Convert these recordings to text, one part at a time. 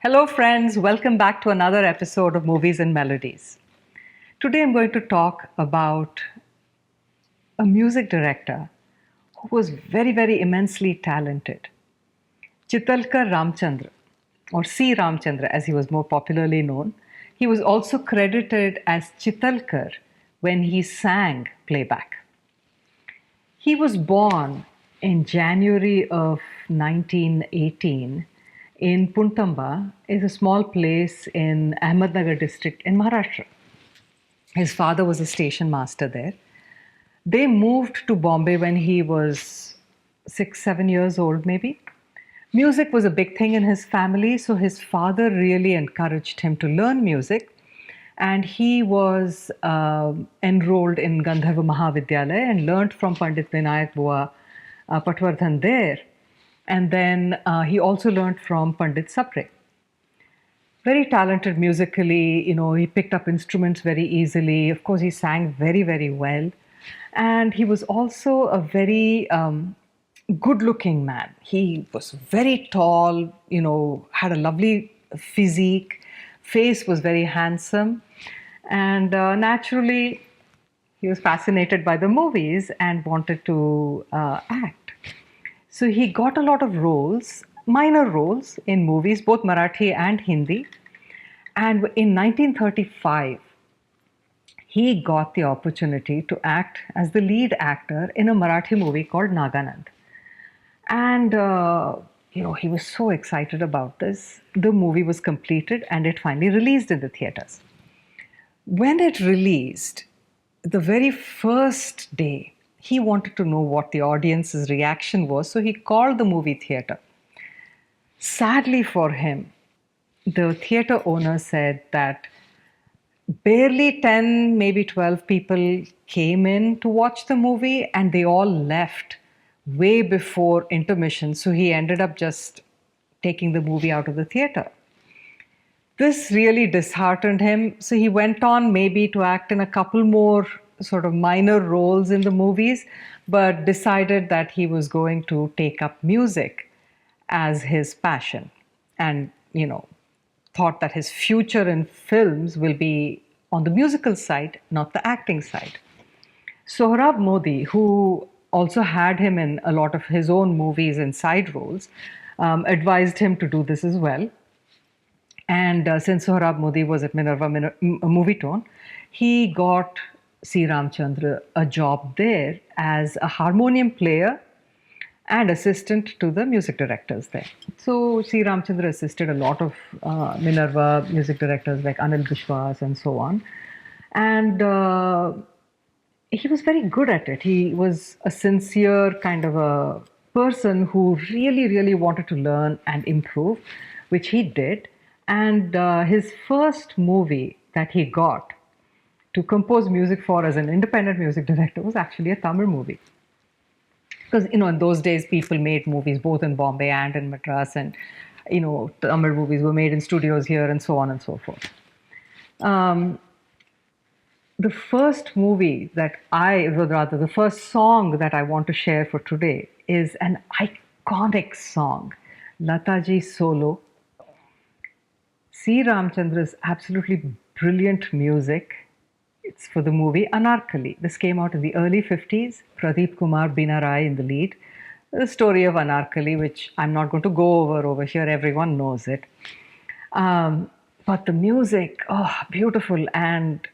Hello, friends. Welcome back to another episode of Movies and Melodies. Today I'm going to talk about a music director who was very, very immensely talented. Chitalkar Ramchandra, or C. Ramchandra as he was more popularly known. He was also credited as Chitalkar when he sang playback. He was born in January of 1918 in Puntamba, is a small place in Ahmednagar district in Maharashtra. His father was a station master there. They moved to Bombay when he was 6, 7 years old, maybe. Music was a big thing in his family, so his father really encouraged him to learn music. And he was enrolled in Gandharva Mahavidyalaya and learned from Pandit Vinayak Bua Patwardhan there. And then he also learned from Pandit Sapre. Very talented musically, he picked up instruments very easily. Of course, he sang very, very well. And he was also a very good looking man. He was very tall, had a lovely physique, face was very handsome. And naturally, he was fascinated by the movies and wanted to act. So he got a lot of roles, minor roles in movies, both Marathi and Hindi. And in 1935, he got the opportunity to act as the lead actor in a Marathi movie called Naganand. And, he was so excited about this. The movie was completed and it finally released in the theaters. When it released, the very first day, he wanted to know what the audience's reaction was, so he called the movie theater. Sadly for him, the theater owner said that barely 10, maybe 12 people came in to watch the movie and they all left way before intermission. So he ended up just taking the movie out of the theater. This really disheartened him. So he went on maybe to act in a couple more sort of minor roles in the movies, but decided that he was going to take up music as his passion and, thought that his future in films will be on the musical side, not the acting side. Sohrab Modi, who also had him in a lot of his own movies and side roles, advised him to do this as well. And since Sohrab Modi was at Minerva Movietone, he got C. Ramchandra a job there as a harmonium player and assistant to the music directors there. So C. Ramchandra assisted a lot of Minerva music directors like Anil Bishwas and so on. And he was very good at it. He was a sincere kind of a person who really, really wanted to learn and improve, which he did. And his first movie that he got to compose music for as an independent music director was actually a Tamil movie. Because, in those days, people made movies both in Bombay and in Madras, and, Tamil movies were made in studios here and so on and so forth. The first movie the first song that I want to share for today is an iconic song, Lataji Solo. C. Ramchandra's absolutely brilliant music. It's for the movie Anarkali. This came out in the early 50s. Pradeep Kumar, Beena Rai in the lead. The story of Anarkali, which I'm not going to go over here. Everyone knows it. But the music, beautiful. And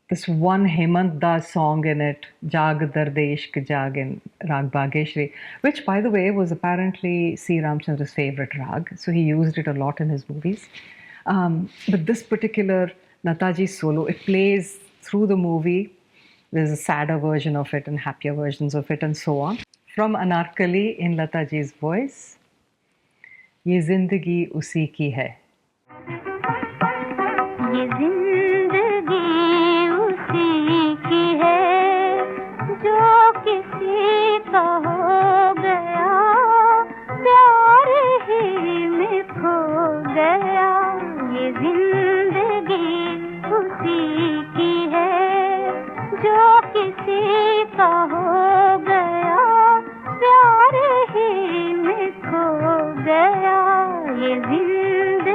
this one Hemant Das song in it, Jag Dard Ishq Jag in Rag Bhageshri, which, by the way, was apparently C. Ramchandra's favorite rag. So he used it a lot in his movies. But this particular Nataji Solo, it plays through the movie. There's a sadder version of it and happier versions of it and so on. From Anarkali in Lataji's voice, Ye Zindagi Usi Ki Hai. ये जिंदगी उसी की है जो किसी का हो गया प्यार ही में खो गया ये जिंदगी उसी की है जो किसी का हो गया प्यार ही में खो गया ये जिंदगी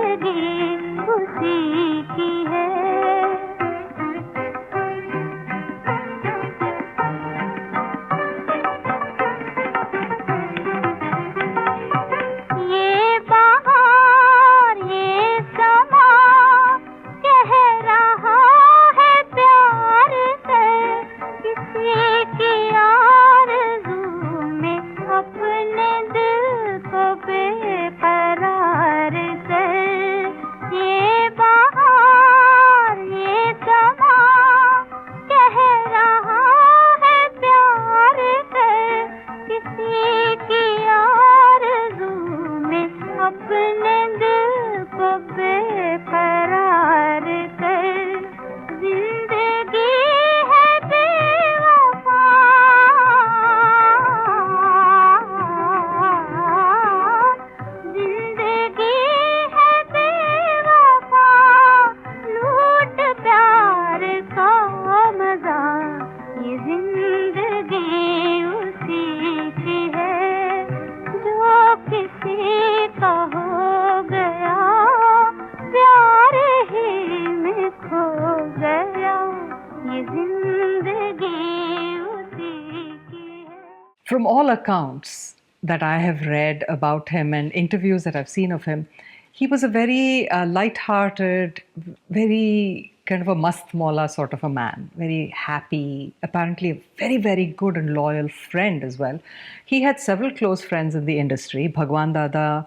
from all accounts that I have read about him and interviews that I've seen of him, he was a very light-hearted, very kind of a mast mola sort of a man, very happy, apparently a very, very good and loyal friend as well. He had several close friends in the industry, Bhagwan Dada,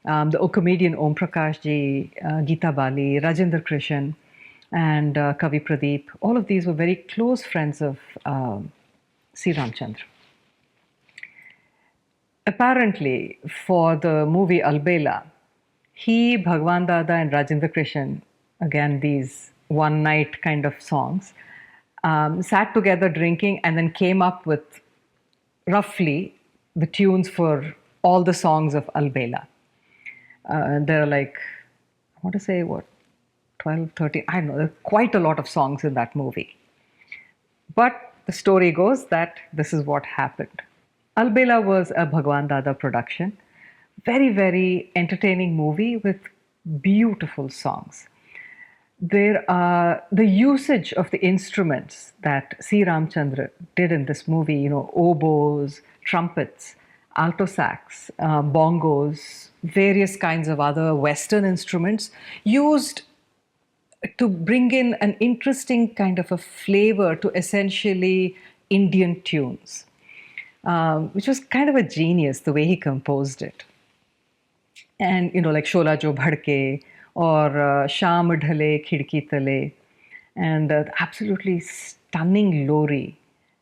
the comedian Om Prakash ji, Geeta Bali, Rajendra Krishan, and Kavi Pradeep. All of these were very close friends of C. Ramchandra. Apparently, for the movie Albela, he, Bhagwan Dada, and Rajendra Krishan, again these one night kind of songs, sat together drinking and then came up with roughly the tunes for all the songs of Albela. There are like, I want to say what, 12, 13, I don't know, there are quite a lot of songs in that movie. But the story goes that this is what happened. Albela was a Bhagwan Dada production. Very, very entertaining movie with beautiful songs. The usage of the instruments that C. Ramchandra did in this movie, you know, oboes, trumpets, alto sax, bongos, various kinds of other Western instruments, used to bring in an interesting kind of a flavor to essentially Indian tunes, which was kind of a genius, the way he composed it. And, you know, like Shola Jo Bhadke or Sham Dhale Khidki Tale, and absolutely stunning Lori,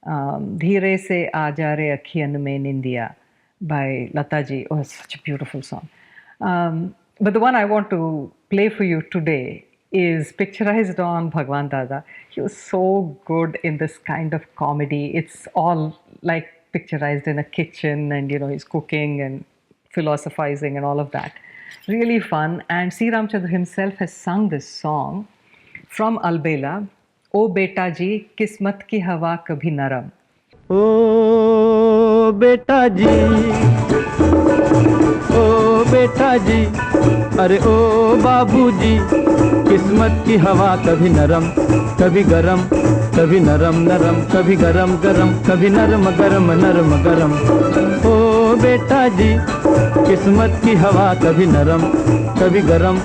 Dheere Se Aaja Re Akhiyan Mein India by Lata ji. Oh, it's such a beautiful song. But the one I want to play for you today is picturized on Bhagwan Dada. He was so good in this kind of comedy. It's all like picturized in a kitchen, and, you know, he's cooking and philosophizing and all of that. Really fun. And C. Ramchandra himself has sung this song from Albela, O Beta Ji, Kismat Ki Hawa Kabhi Naram. ओ बेटा जी, ओ बेटा जी, अरे ओ बाबूजी, किस्मत की हवा कभी नरम कभी गरम, कभी नरम नरम कभी गरम गरम, कभी नरम गरम नरम गरम। ओ बेटा जी, किस्मत की हवा कभी नरम कभी गरम,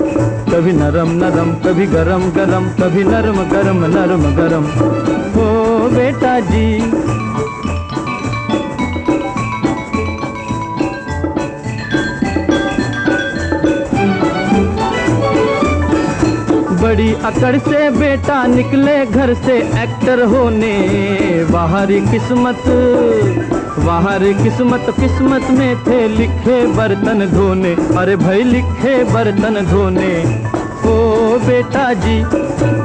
कभी नरम नरम कभी गरम गरम, कभी नरम गरम नरम गरम। ओ बेटा जी। बड़ी अकड़ से बेटा निकले घर से एक्टर होने, बाहरी किस्मत किस्मत में थे लिखे बर्तन धोने, अरे भाई लिखे बर्तन धोने। ओ बेटा जी,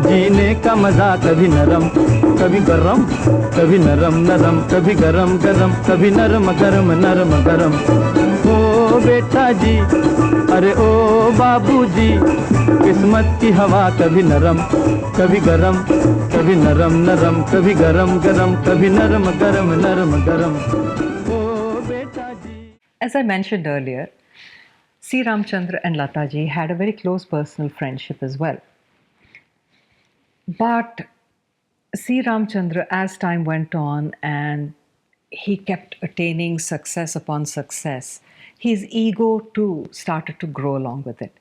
जीने का मजा कभी नरम कभी गरम, कभी नरम नरम कभी गरम गरम, कभी नरम गरम नरम गरम। ओ बेटा जी, अरे ओ बाबूजी, किस्मत की हवा कभी नरम कभी गरम, कभी नरम नरम कभी गरम गरम, कभी नरम गरम नरम गरम। ओ बेटा जी। As I mentioned earlier, C. Ramchandra and Lata ji had a very close personal friendship as well. But C. Ramchandra, as time went on and he kept attaining success upon success, his ego too started to grow along with it.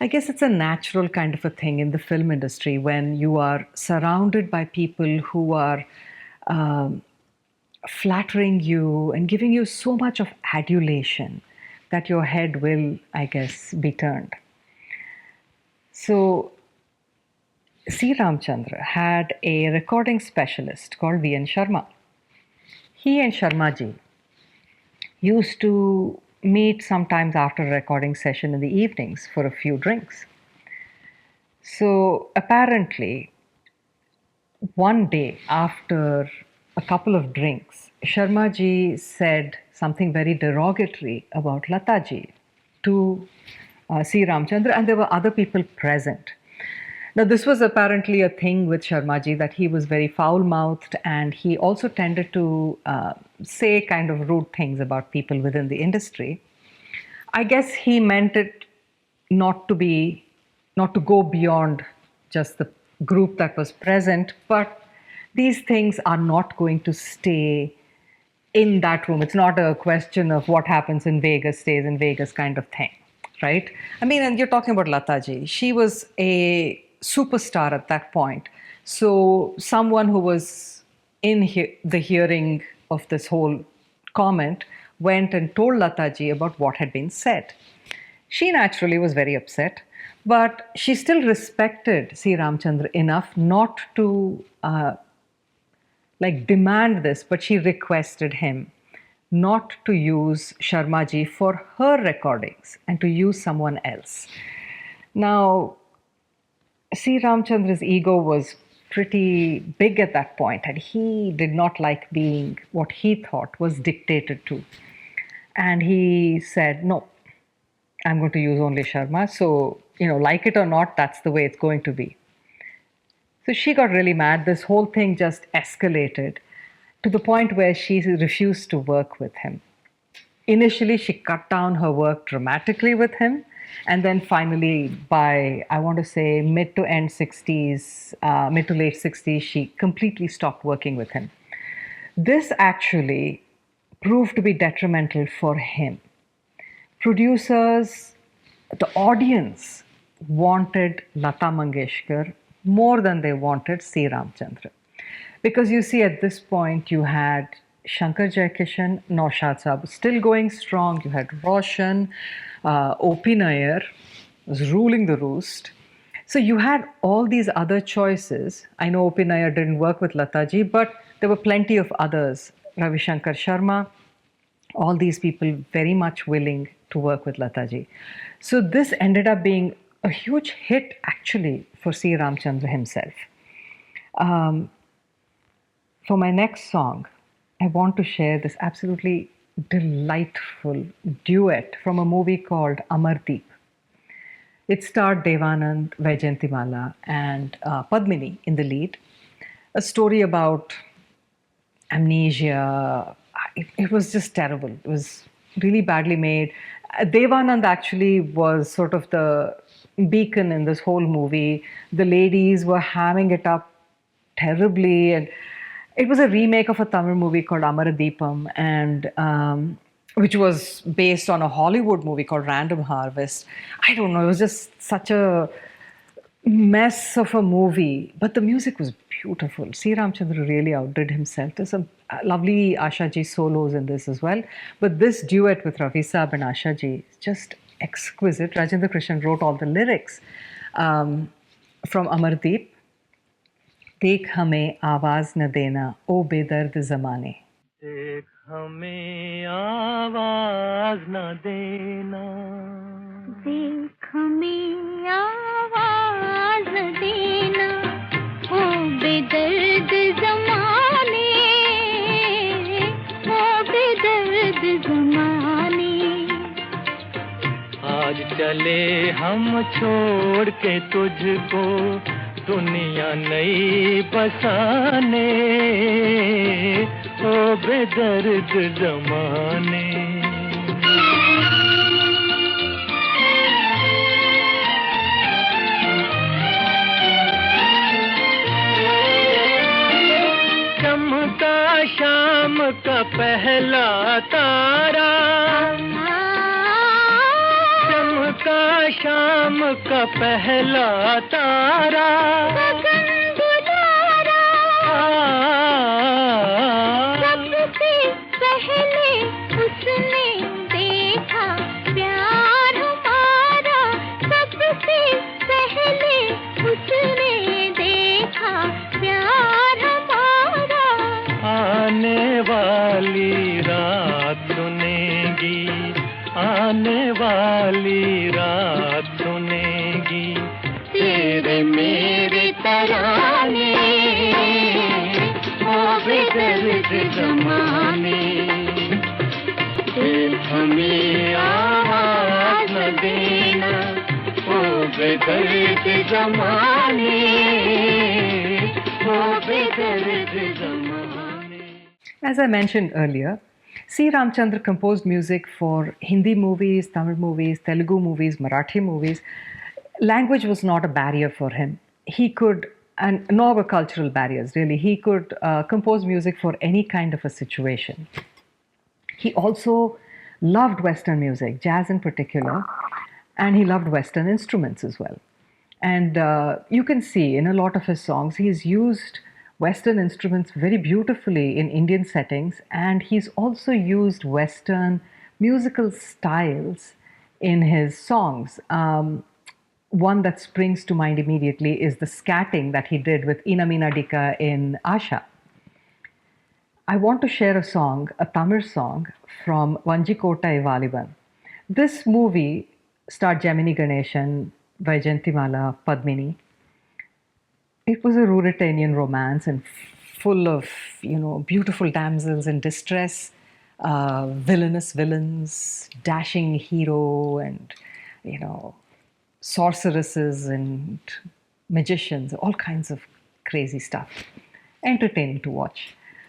I guess it's a natural kind of a thing in the film industry when you are surrounded by people who are flattering you and giving you so much of adulation that your head will, I guess, be turned. So, C. Ramchandra had a recording specialist called V.N. Sharma. He and Sharma ji used to meet sometimes after a recording session in the evenings for a few drinks. So apparently, one day after a couple of drinks, Sharma ji said something very derogatory about Lata ji to C. Ramchandra, and there were other people present. Now, this was apparently a thing with Sharma ji, that he was very foul-mouthed, and he also tended to say kind of rude things about people within the industry. I guess he meant it not to go beyond just the group that was present, but these things are not going to stay in that room. It's not a question of what happens in Vegas stays in Vegas kind of thing, right? I mean, and you're talking about Lataji. She was a superstar at that point. So someone who was in the hearing of this whole comment went and told Lataji about what had been said. She naturally was very upset, but she still respected C. Ramchandra enough not to like demand this, but she requested him not to use Sharma ji for her recordings and to use someone else. Now, C. Ramchandra's ego was pretty big at that point, and he did not like being what he thought was dictated to. And he said, no, I'm going to use only Sharma. So, like it or not, that's the way it's going to be. So she got really mad. This whole thing just escalated to the point where she refused to work with him. Initially, she cut down her work dramatically with him. And then finally, by, I want to say, mid to late 60s, she completely stopped working with him. This actually proved to be detrimental for him. Producers, the audience wanted Lata Mangeshkar more than they wanted C. Ramchandra. Because you see, at this point, you had Shankar Jaikishan, Naushad Saab still going strong. You had Roshan, O.P. Nair was ruling the roost. So you had all these other choices. I know O.P. Nair didn't work with Lataji, but there were plenty of others. Ravi Shankar Sharma, all these people very much willing to work with Lataji. So this ended up being a huge hit actually for C. Ramchandra himself. For my next song, I want to share this absolutely delightful duet from a movie called Amardeep. It starred Devanand, Vaijayantimala, and Padmini in the lead. A story about amnesia. It was just terrible. It was really badly made. Devanand actually was sort of the beacon in this whole movie. The ladies were hamming it up terribly, and it was a remake of a Tamil movie called Amaradeepam, and which was based on a Hollywood movie called Random Harvest. I don't know, it was just such a mess of a movie, but the music was beautiful. C. Ramchandra really outdid himself. There's some lovely Ashaji solos in this as well, but this duet with Ravi Saab and Ashaji is just exquisite. Rajendra Krishnan wrote all the lyrics from Amardeep. देख हमें आवाज न देना ओ बेदर्द ज़माने. देख हमें आवाज न देना, देख हमें आवाज न देना ओ बेदर्द ज़माने, ओ बेदर्द ज़माने. आज चले हम छोड़ के तुझको दुनिया नई बसाने, ओ बेदर्द ज़माने. चमका शाम का पहला तारा, चमका शाम का पहला तारा, गगन गुलारा सबसे पहले उसने देखा प्यार हमारा, सबसे पहले उसने देखा प्यार हमारा. आने वाली रात सुनेगी, आने वाली रात सुनेगी तेरे मेरे तराने, ओ बेदर्द ज़माने. देख हमें आवाज न देना ओ बेदर्द ज़माने, ओ बेदर्द ज़माने. As I mentioned earlier, C. Ramchandra composed music for Hindi movies, Tamil movies, Telugu movies, Marathi movies. Language was not a barrier for him. He could, and nor were cultural barriers really. He could compose music for any kind of a situation. He also loved Western music, jazz in particular, and he loved Western instruments as well. And you can see in a lot of his songs, he's used Western instruments very beautifully in Indian settings, and he's also used Western musical styles in his songs. One that springs to mind immediately is the scatting that he did with Ina Meena Dika in Asha. I want to share a song, a Tamil song from Vanjikottai Valiban. This movie starred Gemini Ganeshan, Vaijayanthimala, Padmini. It was a Ruritanian romance and full of, beautiful damsels in distress, villainous villains, dashing hero, and, sorceresses and magicians, all kinds of crazy stuff. Entertaining to watch.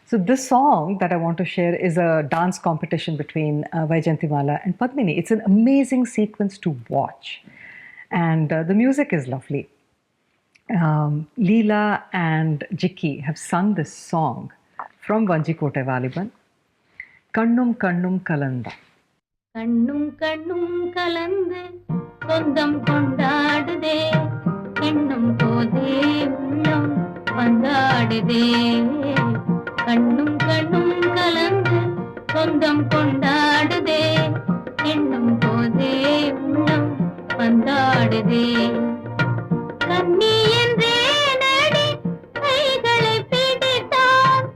So this song that I want to share is a dance competition between Vaijayanthimala and Padmini. It's an amazing sequence to watch. And the music is lovely. Leela and Jikki have sung this song from Vanjikottai Valiban, Kannum Kannum Kalanda. கண்ணும் கண்ணும் கலந்து சொந்தம் கொண்டாடுதே எண்ணும் போதே உள்ளம் வந்தாடுதே கண்ணும் கண்ணும் கலந்து சொந்தம் கொண்டாடுதே எண்ணும் போதே உள்ளம் வந்தாடுதே கண்ணி என்றே நடி கைகளை பிடித்தான்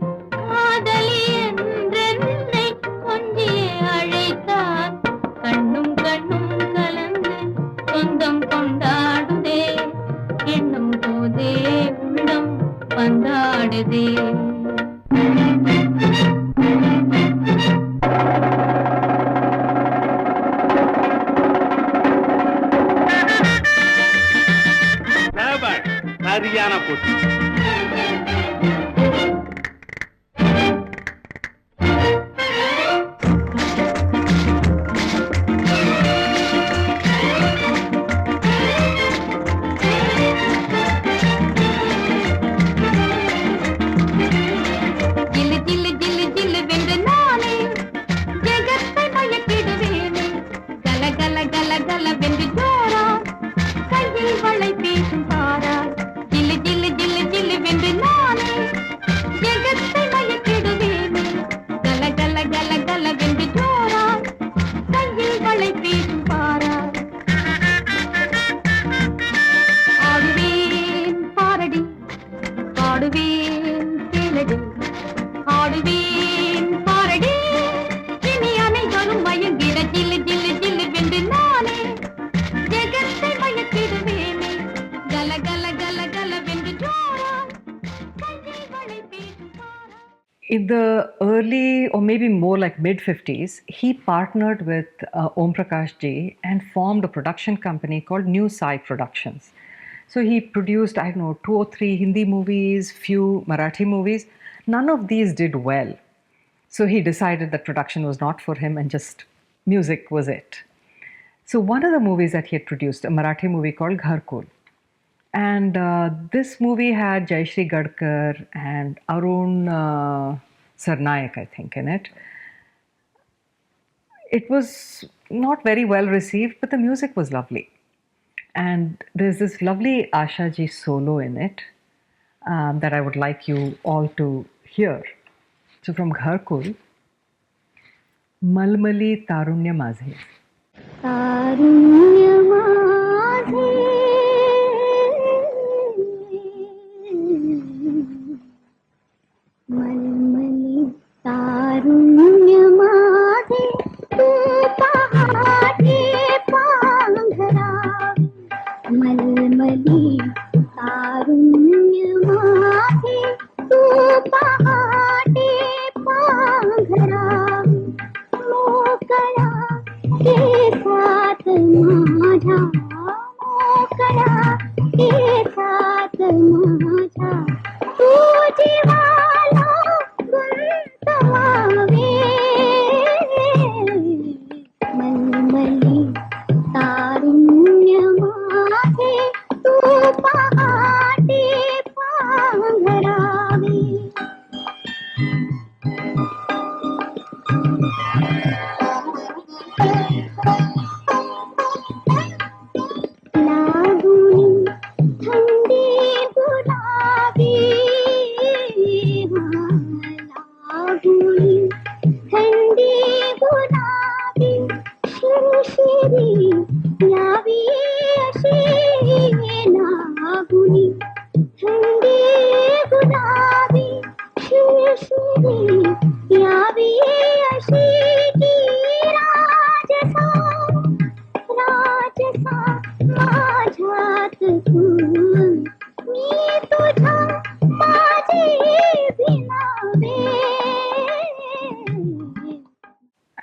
காதலி என்றென்னை கொஞ்சியே அழைத்தான் கண்ணும் கண்ணும் கலந்து சொந்தம் கொண்டாடுதே எண்ணும் போதே உள்ளம் வந்தாடுதே சரியான போட்டி. ஜில்லு ஜில்லு ஜில்லு ஜில்லு வென்று நானே ஜெகத்தை மயக்கிடுவேனே கல கல கல கல வென்று ஜோரா கையில் வளை பேசும் பாராய் ஜில்லு ஜில்லு ஜில்லு ஜில்லு வென்று நானே ஜெகத்தை மயக்கிடுவேனே கல கல கல கல வென்று ஜோரா கையில் வளை பேசும் பாராய் ஆடுவேன் பாரடி பாடுவேன் கேளடி ஆடுவேன் பாரடி இனி அனைவரும் மயங்கிட ஜில்லு ஜில்லு ஜில்லு வென்று நானே ஜெகத்தை மயக்கிடுவேனே கல கல கல கல வென்று ஜோரா கையில் வளை பேசும் பாராய். In the early or maybe more like mid 50s, he partnered with Om Prakash Ji and formed a production company called New Sai Productions. So he produced, I don't know, 2 or 3 Hindi movies, few Marathi movies. None of these did well. So he decided that production was not for him and just music was it. So one of the movies that he had produced, a Marathi movie called Gharkul. And this movie had Jayashree Gadkar and Arun Sarnaik, I think, in it. It was not very well received, but the music was lovely. And there's this lovely Asha ji solo in it that I would like you all to hear. So from Gharkul, Malmali Tarunya Mazhe. तारुण्य माझे मलमली तारुण्य माझे तू पहाटे पांघरा मलमली तारुण्य माझे तू पहाटे पांघरा मोकळा के साथ माझा मोकळा के साथ माझा तू जीवाला गुंतवावे मलमली तारुण्य माझे तू पहाटे पांघरावे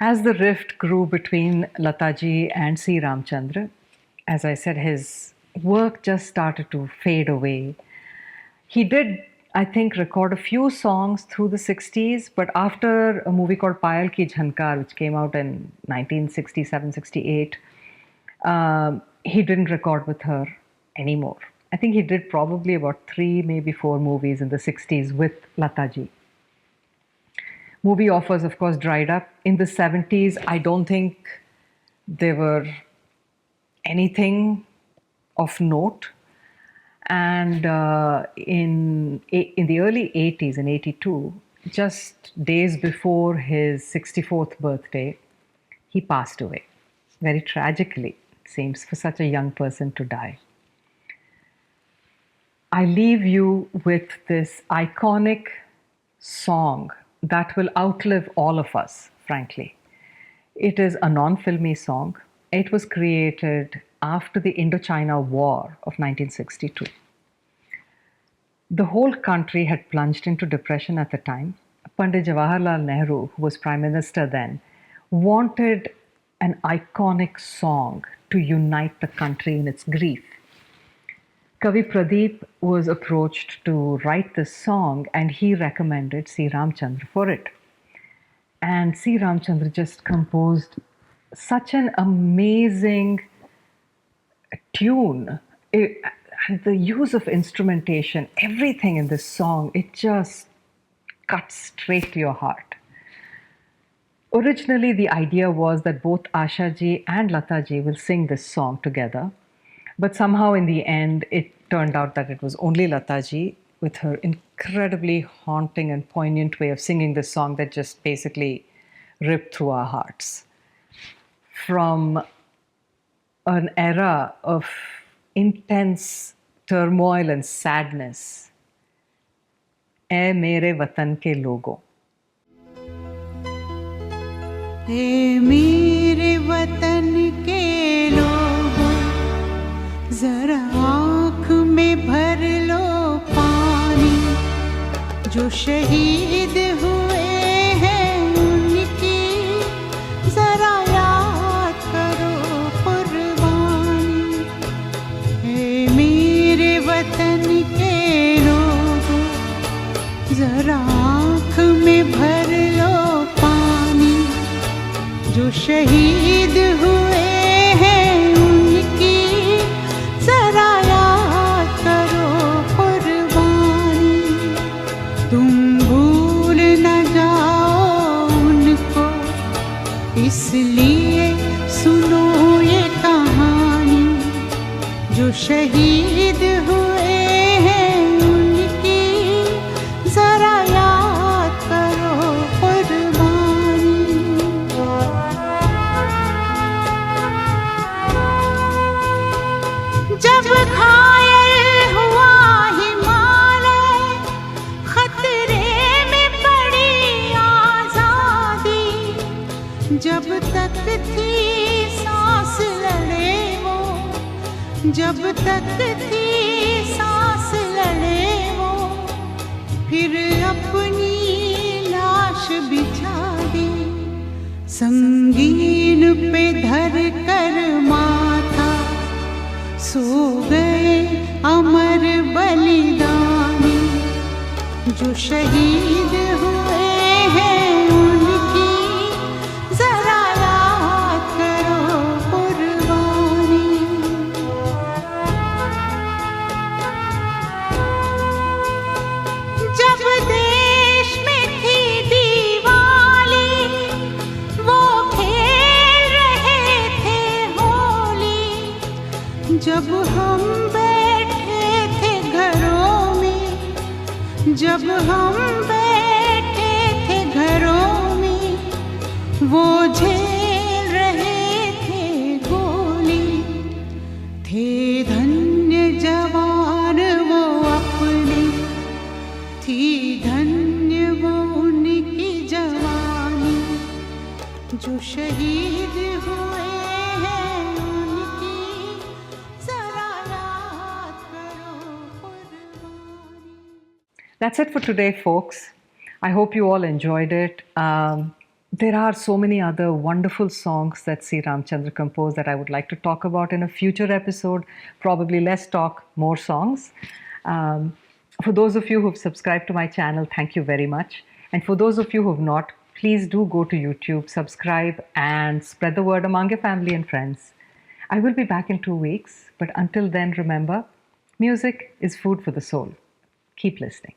As the rift grew between Lataji and C. Ramchandra, as I said, his work just started to fade away. He did, I think, record a few songs through the 60s, but after a movie called Payal Ki Jhankar, which came out in 1967-68, he didn't record with her anymore. I think he did probably about 3, maybe 4 movies in the 60s with Lataji. Movie offers, of course, dried up. In the 70s, I don't think there were anything of note. And in the early 80s, in 82, just days before his 64th birthday, he passed away. Very tragically, it seems, for such a young person to die. I leave you with this iconic song that will outlive all of us, frankly. It is a non-filmy song. It was created after the Indochina War of 1962. The whole country had plunged into depression at the time. Pandit Jawaharlal Nehru, who was Prime Minister then, wanted an iconic song to unite the country in its grief. Kavi Pradeep was approached to write this song, and he recommended C. Ramchandra for it. And C. Ramchandra just composed such an amazing tune. The use of instrumentation, everything in this song, it just cuts straight to your heart. Originally, the idea was that both Asha ji and Lata ji will sing this song together. But somehow in the end, it turned out that it was only Lata ji with her incredibly haunting and poignant way of singing this song that just basically ripped through our hearts. From an era of intense turmoil and sadness, "ऐ मेरे वतन के लोगों." ऐ मेरे वतन के लोगों, जरा आँख में भर लो पानी, जो शहीद हुए हैं उनकी जरा याद करो कुर्बानी। ऐ मेरे वतन के लोगों, जरा आँख में भर लो पानी, जो शहीद हुए हैं उनकी जरा याद करो कुर्बानी। तुम भूल न जाओ उनको, इसलिए सुनो ये कहानी, जो शहीद हुए हैं उनकी जरा याद करो कुर्बानी। जब घायल हुआ हिमालय, खतरे में पड़ी आजादी, जब तक थी सांस लड़े वो, जब तक थी सांस लड़े वो, फिर अपनी लाश बिछा दी, संगीन पे धर कर माथा, सो गए अमर बलिदानी, जो शहीद हुए हैं उनकी जरा याद करो कुर्बानी। जब देश में थी दिवाली, वो खेल रहे थे होली, जब हम बैठे थे घरों में, जब हम बैठे थे घरों में, वो झेल रहे थे गोली। थे धन्य जवान वो अपने, थी धन्य वो उनकी जवानी, जो शहीद हुए हैं उनकी जरा याद करो कुर्बानी। That's it for today, folks. I hope you all enjoyed it. there are so many other wonderful songs that C. Ramchandra composed that I would like to talk about in a future episode. Probably less talk, more songs. For those of you who've subscribed to my channel, thank you very much. And for those of you who've not, please do go to YouTube, subscribe, and spread the word among your family and friends. I will be back in 2 weeks, but until then, remember, music is food for the soul. Keep listening.